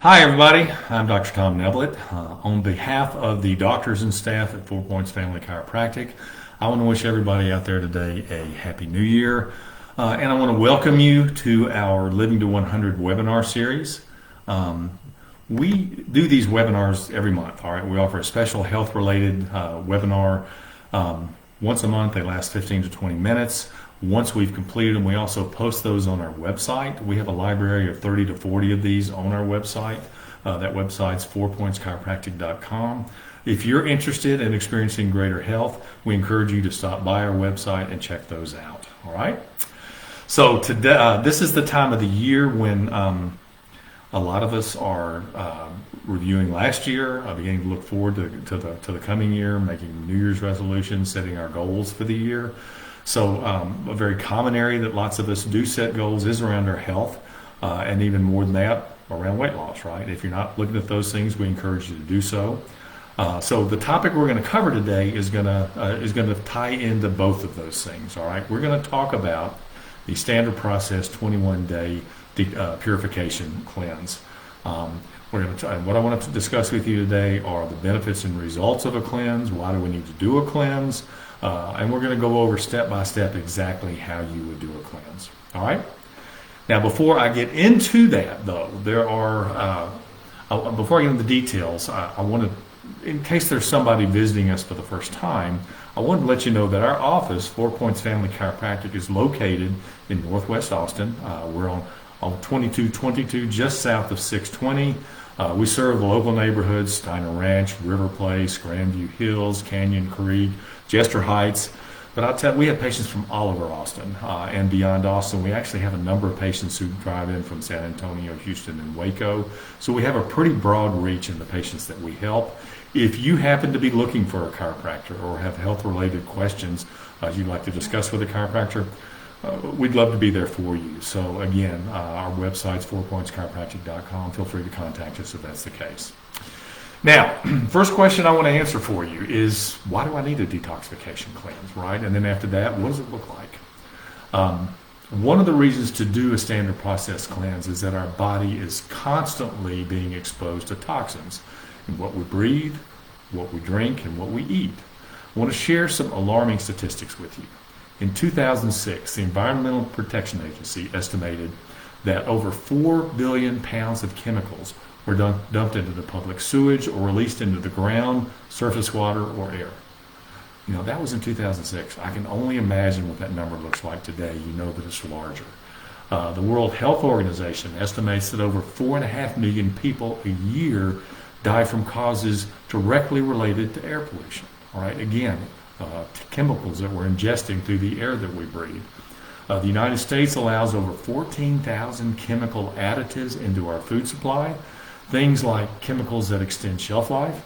Hi, everybody. I'm Dr. Tom Neblett. On behalf of the doctors and staff at Four Points Family Chiropractic, I want to wish everybody out there today a Happy New Year. And I want to welcome you to our Living to 100 webinar series. We do these webinars every month. All right, we offer a special health-related webinar once a month. They last 15 to 20 minutes. Once we've completed them, we also post those on our website. We have a library of 30 to 40 of these on our website. That website's fourpointschiropractic.com. If you're interested in experiencing greater health, we encourage you to stop by our website and check those out. All right. So today, this is the time of the year when a lot of us are reviewing last year, beginning to look forward to the coming year, making New Year's resolutions, setting our goals for the year. So a very common area that lots of us do set goals is around our health, and even more than that, around weight loss, right? If you're not looking at those things, we encourage you to do so. So the topic we're going to cover today is going to tie into both of those things, all right? We're going to talk about the standard process 21-day purification cleanse. What I want to discuss with you today are the benefits and results of a cleanse. Why do we need to do a cleanse? And we're going to go over step by step exactly how you would do a cleanse. All right. Now, before I get into that, though, before I get into the details, I want to, in case there's somebody visiting us for the first time, I want to let you know that our office, Four Points Family Chiropractic, is located in Northwest Austin. We're on 2222, just south of 620. We serve the local neighborhoods: Steiner Ranch, River Place, Grandview Hills, Canyon Creek, Jester Heights. But I'll tell you, we have patients from all over Austin and beyond Austin. We actually have a number of patients who drive in from San Antonio, Houston, and Waco. So we have a pretty broad reach in the patients that we help. If you happen to be looking for a chiropractor or have health-related questions you'd like to discuss with a chiropractor, we'd love to be there for you. So again, our website's fourpointschiropractic.com. Feel free to contact us if that's the case. Now, first question I want to answer for you is, why do I need a detoxification cleanse, right? And then after that, what does it look like? One of the reasons to do a standard process cleanse is that our body is constantly being exposed to toxins in what we breathe, what we drink, and what we eat. I want to share some alarming statistics with you. In 2006, the Environmental Protection Agency estimated that over 4 billion pounds of chemicals were dumped into the public sewage or released into the ground, surface water, or air. You know, that was in 2006. I can only imagine what that number looks like today. You know that it's larger. The World Health Organization estimates that over 4.5 million people a year die from causes directly related to air pollution. All right, again, chemicals that we're ingesting through the air that we breathe. The United States allows over 14,000 chemical additives into our food supply. Things like chemicals that extend shelf life,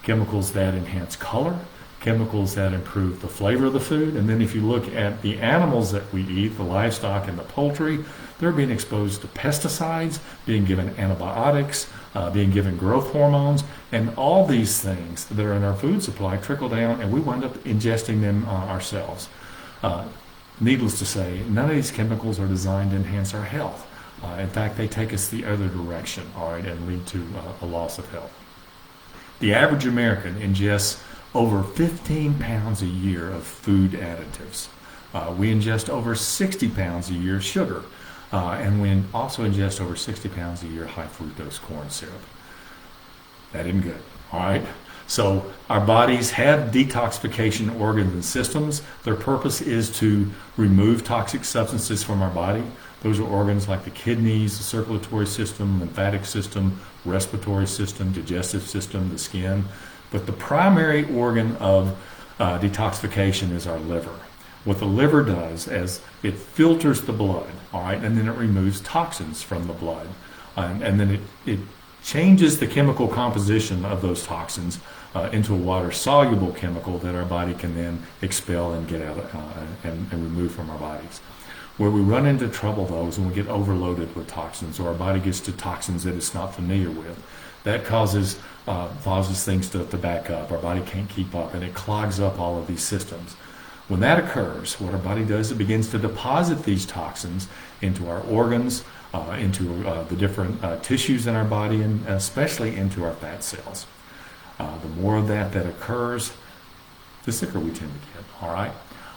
chemicals that enhance color, chemicals that improve the flavor of the food. And then if you look at the animals that we eat, the livestock and the poultry, they're being exposed to pesticides, being given antibiotics, being given growth hormones, and all these things that are in our food supply trickle down, and we wind up ingesting them ourselves. Needless to say, none of these chemicals are designed to enhance our health. In fact, they take us the other direction, all right, and lead to a loss of health. The average American ingests over 15 pounds a year of food additives. We ingest over 60 pounds a year of sugar, and we also ingest over 60 pounds a year high fructose corn syrup. That isn't good, all right? So our bodies have detoxification organs and systems. Their purpose is to remove toxic substances from our body. Those are organs like the kidneys, the circulatory system, lymphatic system, respiratory system, digestive system, the skin. But the primary organ of detoxification is our liver. What the liver does is it filters the blood, all right, and then it removes toxins from the blood. And then it changes the chemical composition of those toxins into a water-soluble chemical that our body can then expel and get out and remove from our bodies. Where we run into trouble, though, is when we get overloaded with toxins, or our body gets to toxins that it's not familiar with. That causes things to back up. Our body can't keep up, and it clogs up all of these systems. When that occurs, what our body does, it begins to deposit these toxins into our organs, into the different tissues in our body, and especially into our fat cells. The more of that occurs, the sicker we tend to get, all right?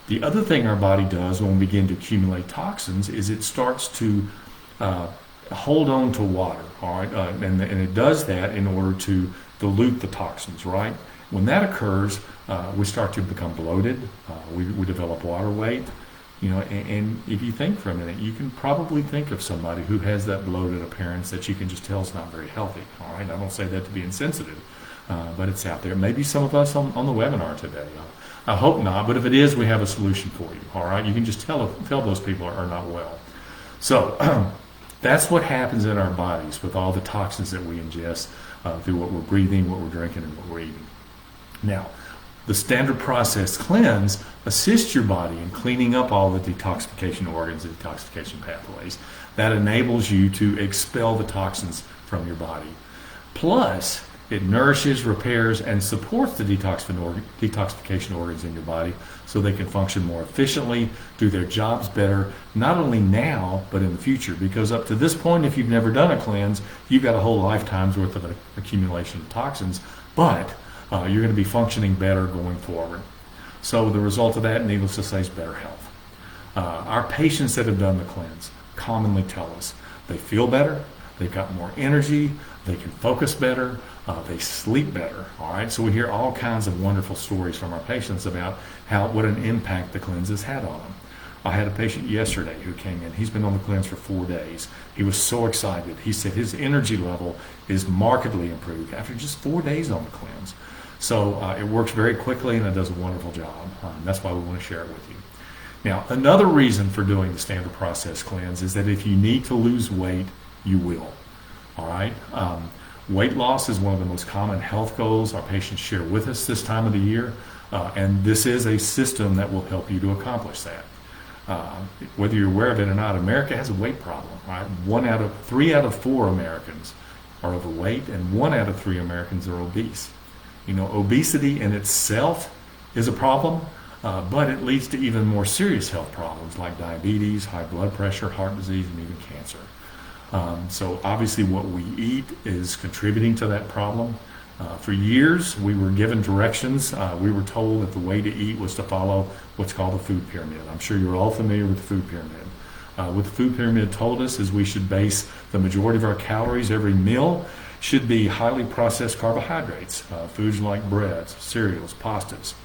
The other thing our body does when we begin to accumulate toxins is it starts to hold on to water, all right? And it does that in order to dilute the toxins, right? When that occurs, we start to become bloated. We develop water weight. You know, and if you think for a minute, you can probably think of somebody who has that bloated appearance that you can just tell is not very healthy, all right? I don't say that to be insensitive, but it's out there. Maybe some of us on the webinar today. I hope not, but if it is, we have a solution for you, all right? You can just tell those people are not well. So that's what happens in our bodies with all the toxins that we ingest through what we're breathing, what we're drinking, and what we're eating. Now, the standard process cleanse assists your body in cleaning up all the detoxification organs and detoxification pathways. That enables you to expel the toxins from your body. Plus, it nourishes, repairs, and supports the detoxification organs in your body so they can function more efficiently, do their jobs better, not only now, but in the future. Because up to this point, if you've never done a cleanse, you've got a whole lifetime's worth of accumulation of toxins, but you're going to be functioning better going forward. So the result of that, needless to say, is better health. Our patients that have done the cleanse commonly tell us they feel better, they've got more energy, they can focus better, they sleep better, all right? So we hear all kinds of wonderful stories from our patients about what an impact the cleanse has had on them. I had a patient yesterday who came in. He's been on the cleanse for 4 days. He was so excited. He said his energy level is markedly improved after just 4 days on the cleanse. So it works very quickly and it does a wonderful job. That's why we want to share it with you. Now, another reason for doing the standard process cleanse is that if you need to lose weight, you will. All right? Weight loss is one of the most common health goals our patients share with us this time of the year, and this is a system that will help you to accomplish that. Whether you're aware of it or not, America has a weight problem. Right? 3 out of 4 Americans are overweight, and 1 out of 3 Americans are obese. You know, obesity in itself is a problem, but it leads to even more serious health problems like diabetes, high blood pressure, heart disease, and even cancer. So obviously what we eat is contributing to that problem. For years, we were given directions. We were told that the way to eat was to follow what's called a food pyramid. I'm sure you're all familiar with the food pyramid. What the food pyramid told us is we should base the majority of our calories every meal should be highly processed carbohydrates, foods like breads, cereals, pastas.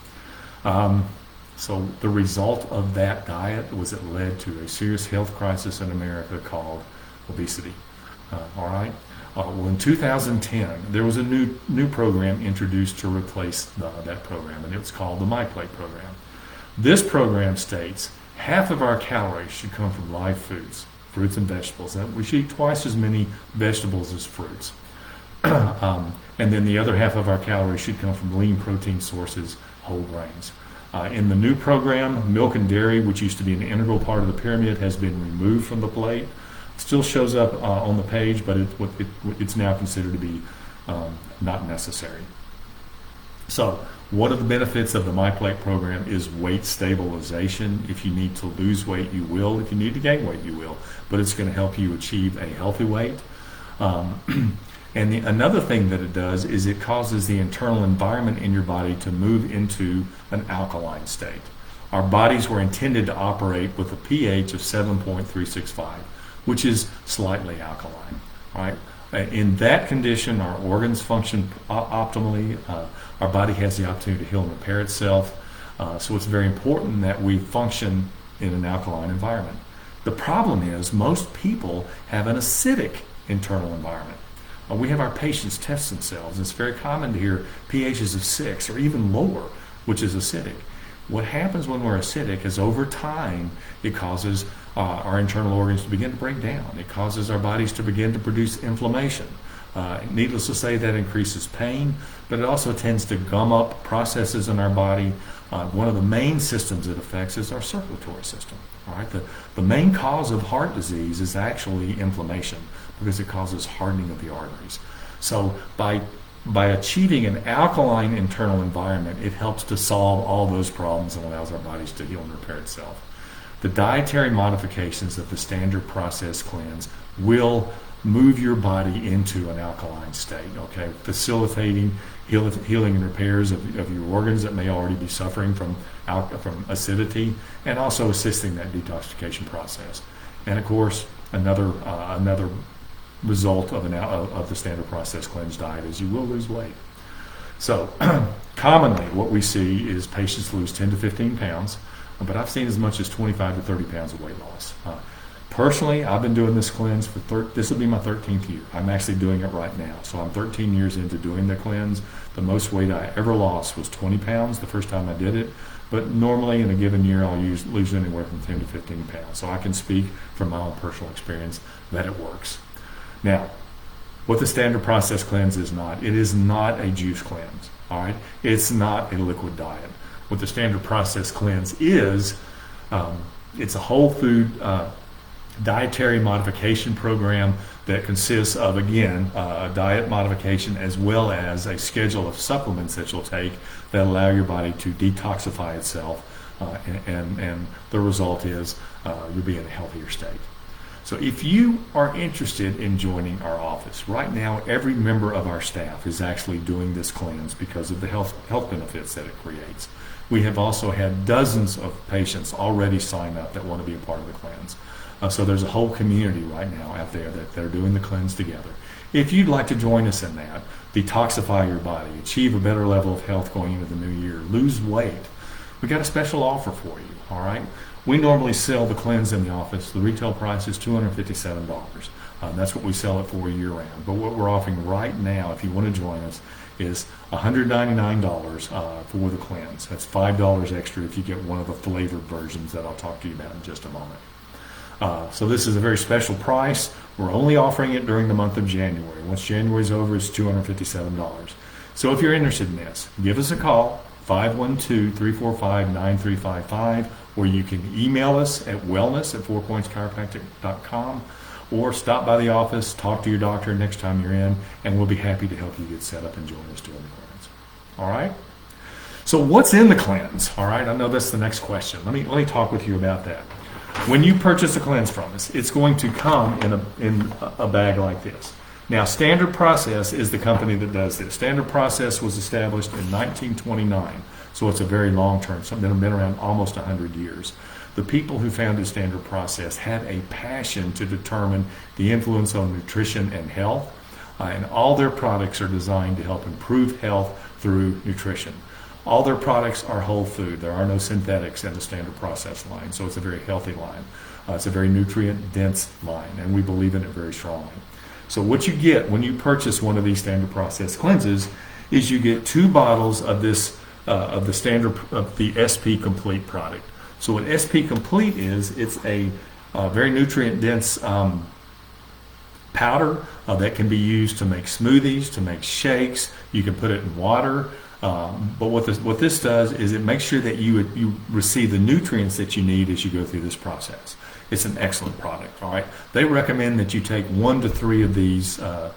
So the result of that diet was it led to a serious health crisis in America called obesity. All right. Well, in 2010, there was a new program introduced to replace that program, and it was called the MyPlate program. This program states half of our calories should come from live foods, fruits and vegetables. And we should eat twice as many vegetables as fruits. And then the other half of our calories should come from lean protein sources, whole grains. In the new program, milk and dairy, which used to be an integral part of the pyramid, has been removed from the plate. Still shows up on the page, but it's now considered to be not necessary. So one of the benefits of the MyPlate program is weight stabilization. If you need to lose weight, you will. If you need to gain weight, you will. But it's going to help you achieve a healthy weight. And another thing that it does is it causes the internal environment in your body to move into an alkaline state. Our bodies were intended to operate with a pH of 7.365, which is slightly alkaline. Right? In that condition, our organs function optimally. Our body has the opportunity to heal and repair itself. So it's very important that we function in an alkaline environment. The problem is most people have an acidic internal environment. We have our patients test themselves. It's very common to hear pHs of 6 or even lower, which is acidic. What happens when we're acidic is over time it causes our internal organs to begin to break down. It causes our bodies to begin to produce inflammation. Needless to say, that increases pain, but it also tends to gum up processes in our body. One of the main systems it affects is our circulatory system. All right? The main cause of heart disease is actually inflammation because it causes hardening of the arteries. So by by achieving an alkaline internal environment, it helps to solve all those problems and allows our bodies to heal and repair itself. The dietary modifications of the standard process cleanse will move your body into an alkaline state, okay? Facilitating healing and repairs of your organs that may already be suffering from acidity, and also assisting that detoxification process. And of course, another result of the standard process cleanse diet is you will lose weight. So commonly what we see is patients lose 10 to 15 pounds, but I've seen as much as 25 to 30 pounds of weight loss. Personally, I've been doing this cleanse for this will be my 13th year. I'm actually doing it right now. So I'm 13 years into doing the cleanse. The most weight I ever lost was 20 pounds the first time I did it. But normally in a given year, I'll lose anywhere from 10 to 15 pounds. So I can speak from my own personal experience that it works. Now, what the standard process cleanse is not, it is not a juice cleanse, all right? It's not a liquid diet. What the standard process cleanse is, it's a whole food dietary modification program that consists of, again, a diet modification as well as a schedule of supplements that you'll take that allow your body to detoxify itself, and the result is you'll be in a healthier state. So if you are interested in joining our office, right now every member of our staff is actually doing this cleanse because of the health benefits that it creates. We have also had dozens of patients already sign up that want to be a part of the cleanse. So there's a whole community right now out there that they're doing the cleanse together. If you'd like to join us in that, detoxify your body, achieve a better level of health going into the new year, lose weight, we got a special offer for you, all right? We normally sell the cleanse in the office. The retail price is $257. That's what we sell it for year round. But what we're offering right now, if you want to join us, is $199 for the cleanse. That's $5 extra if you get one of the flavored versions that I'll talk to you about in just a moment. So this is a very special price. We're only offering it during the month of January. Once January's over, it's $257. So if you're interested in this, give us a call, 512-345-9355, or you can email us at wellness@fourpointschiropractic.com, or stop by the office, talk to your doctor next time you're in, and we'll be happy to help you get set up and join us during the cleanse. All right? So what's in the cleanse? All right, I know that's the next question. Let me talk with you about that. When you purchase a cleanse from us, it's going to come in a bag like this. Now, Standard Process is the company that does this. Standard Process was established in 1929, so it's a very long-term, something that has been around almost 100 years. The people who founded Standard Process had a passion to determine the influence on nutrition and health, and all their products are designed to help improve health through nutrition. All their products are whole food. There are no synthetics in the Standard Process line, so it's a very healthy line. It's a very nutrient-dense line, and we believe in it very strongly. So what you get when you purchase one of these Standard Process cleanses is you get 2 bottles of this of the SP Complete product. So what SP Complete is, it's a very nutrient-dense powder that can be used to make smoothies, to make shakes. You can put it in water. But what this does is it makes sure that you receive the nutrients that you need as you go through this process. It's an excellent product, all right? They recommend that you take 1 to 3 of these a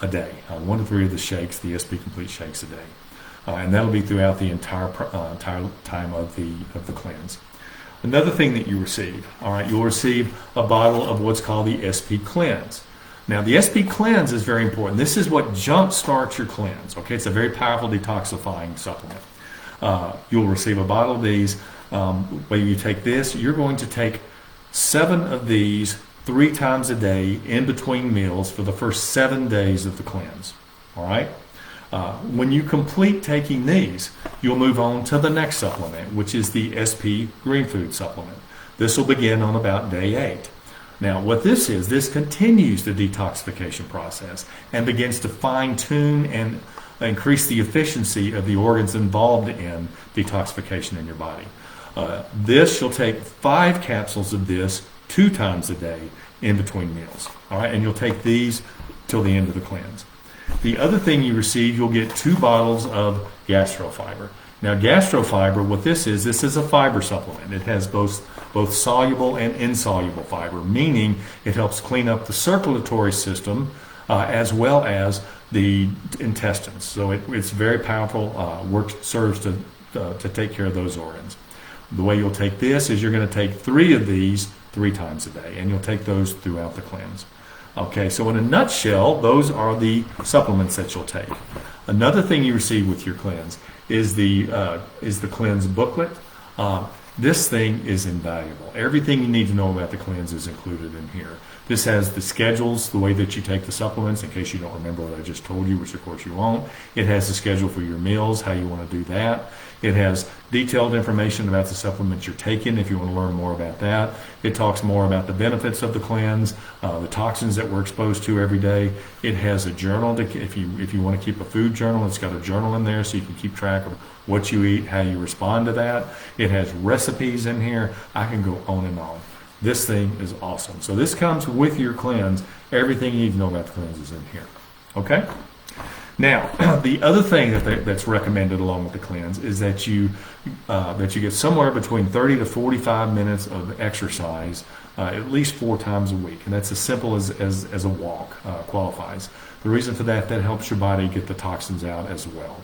day, 1 to 3 of the shakes, the SP Complete shakes a day. And that'll be throughout the entire time of the cleanse. Another thing that you receive, all right, you'll receive a bottle of what's called the SP Cleanse. Now, the SP Cleanse is very important. This is what jump starts your cleanse, okay? It's a very powerful detoxifying supplement. You'll receive a bottle of these. When you take this, you're going to take 7 of these 3 times a day in between meals for the first 7 days of the cleanse, all right? When you complete taking these, you'll move on to the next supplement, which is the SP Green Food Supplement. This will begin on about day 8. Now, what this is, this continues the detoxification process and begins to fine-tune and increase the efficiency of the organs involved in detoxification in your body. This, you'll take 5 capsules of this 2 times a day in between meals. All right, and you'll take these till the end of the cleanse. The other thing you receive, you'll get 2 bottles of gastrofiber. Now, gastrofiber, what this is a fiber supplement. It has both soluble and insoluble fiber, meaning it helps clean up the circulatory system as well as the intestines. So it's very powerful. Serves to take care of those organs. The way you'll take this is you're going to take 3 of these 3 times a day, and you'll take those throughout the cleanse. Okay, so in a nutshell, those are the supplements that you'll take. Another thing you receive with your cleanse is the cleanse booklet. This thing is invaluable. Everything you need to know about the cleanse is included in here. This has the schedules, the way that you take the supplements, in case you don't remember what I just told you, which of course you won't. It has the schedule for your meals, how you want to do that. It has detailed information about the supplements you're taking if you want to learn more about that. It talks more about the benefits of the cleanse, the toxins that we're exposed to every day. It has a journal. If you want to keep a food journal, it's got a journal in there so you can keep track of what you eat, how you respond to that. It has recipes in here. I can go on and on. This thing is awesome. So this comes with your cleanse. Everything you need to know about the cleanse is in here. Okay? Now, the other thing that's recommended along with the cleanse is that you get somewhere between 30 to 45 minutes of exercise at least 4 times a week. And that's as simple as a walk qualifies. The reason for that helps your body get the toxins out as well.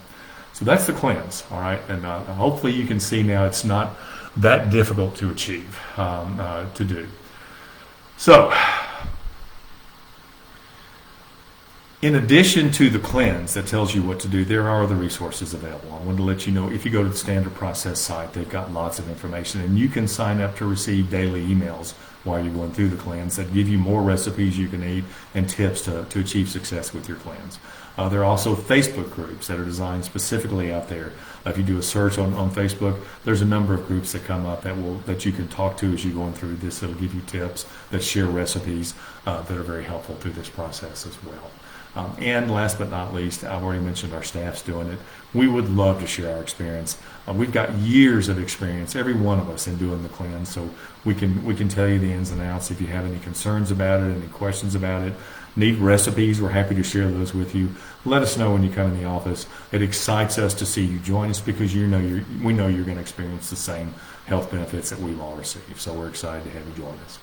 So that's the cleanse, all right? And hopefully you can see now it's not that difficult to achieve, to do. So, in addition to the cleanse that tells you what to do, there are other resources available. I wanted to let you know, if you go to the Standard Process site, they've got lots of information, and you can sign up to receive daily emails while you're going through the cleanse that give you more recipes you can eat and tips to achieve success with your cleanse. There are also Facebook groups that are designed specifically out there. If you do a search on Facebook, there's a number of groups that come up that you can talk to as you're going through this. That'll give you tips, that share recipes that are very helpful through this process as well. And last but not least, I've already mentioned our staff's doing it. We would love to share our experience. We've got years of experience, every one of us, in doing the cleanse, so we can tell you the ins and outs. If you have any concerns about it, any questions about it, need recipes, we're happy to share those with you. Let us know when you come in the office. It excites us to see you join us because we know you're going to experience the same health benefits that we've all received. So we're excited to have you join us.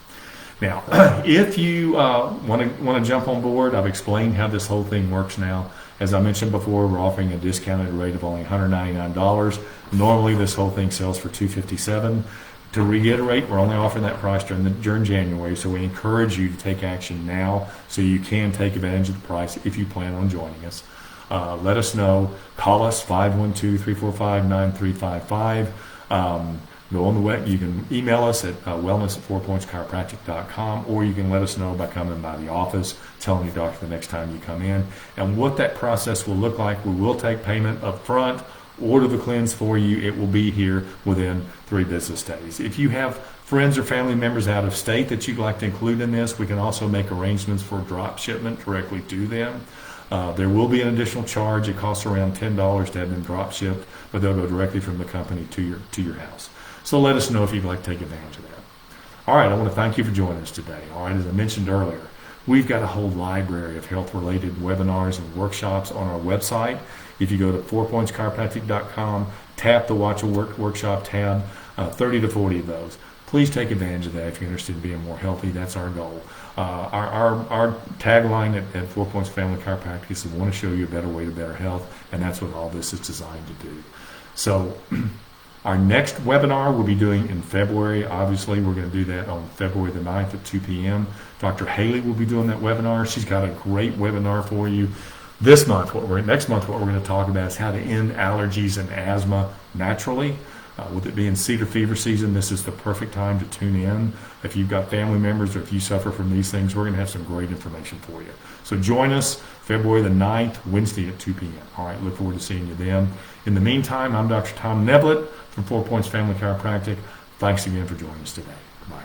Now, if you want to jump on board, I've explained how this whole thing works now. As I mentioned before, we're offering a discounted rate of only $199. Normally, this whole thing sells for $257. To reiterate, we're only offering that price during January, so we encourage you to take action now so you can take advantage of the price if you plan on joining us. Let us know. Call us, 512-345-9355. Go on the web. You can email us at wellness@fourpointschiropractic.com, or you can let us know by coming by the office, telling your doctor the next time you come in. And what that process will look like, we will take payment up front, order the cleanse for you. It will be here within 3 business days. If you have friends or family members out of state that you'd like to include in this, we can also make arrangements for drop shipment directly to them. There will be an additional charge. It costs around $10 to have them drop shipped, but they'll go directly from the company to your house. So let us know if you'd like to take advantage of that. All right, I want to thank you for joining us today. All right, as I mentioned earlier, we've got a whole library of health-related webinars and workshops on our website. If you go to fourpointschiropractic.com, tap the Watch a Workshop tab, 30 to 40 of those. Please take advantage of that if you're interested in being more healthy. That's our goal. Our tagline at 4 Points Family Chiropractic is we want to show you a better way to better health, and that's what all this is designed to do. So our next webinar we'll be doing in February. Obviously, we're going to do that on February the 9th at 2 p.m. Dr. Haley will be doing that webinar. She's got a great webinar for you. Next month, what we're going to talk about is how to end allergies and asthma naturally. With it being cedar fever season, this is the perfect time to tune in. If you've got family members or if you suffer from these things, we're going to have some great information for you. So join us February the 9th, Wednesday at 2 p.m. All right, look forward to seeing you then. In the meantime, I'm Dr. Tom Neblett from 4 Points Family Chiropractic. Thanks again for joining us today. Bye.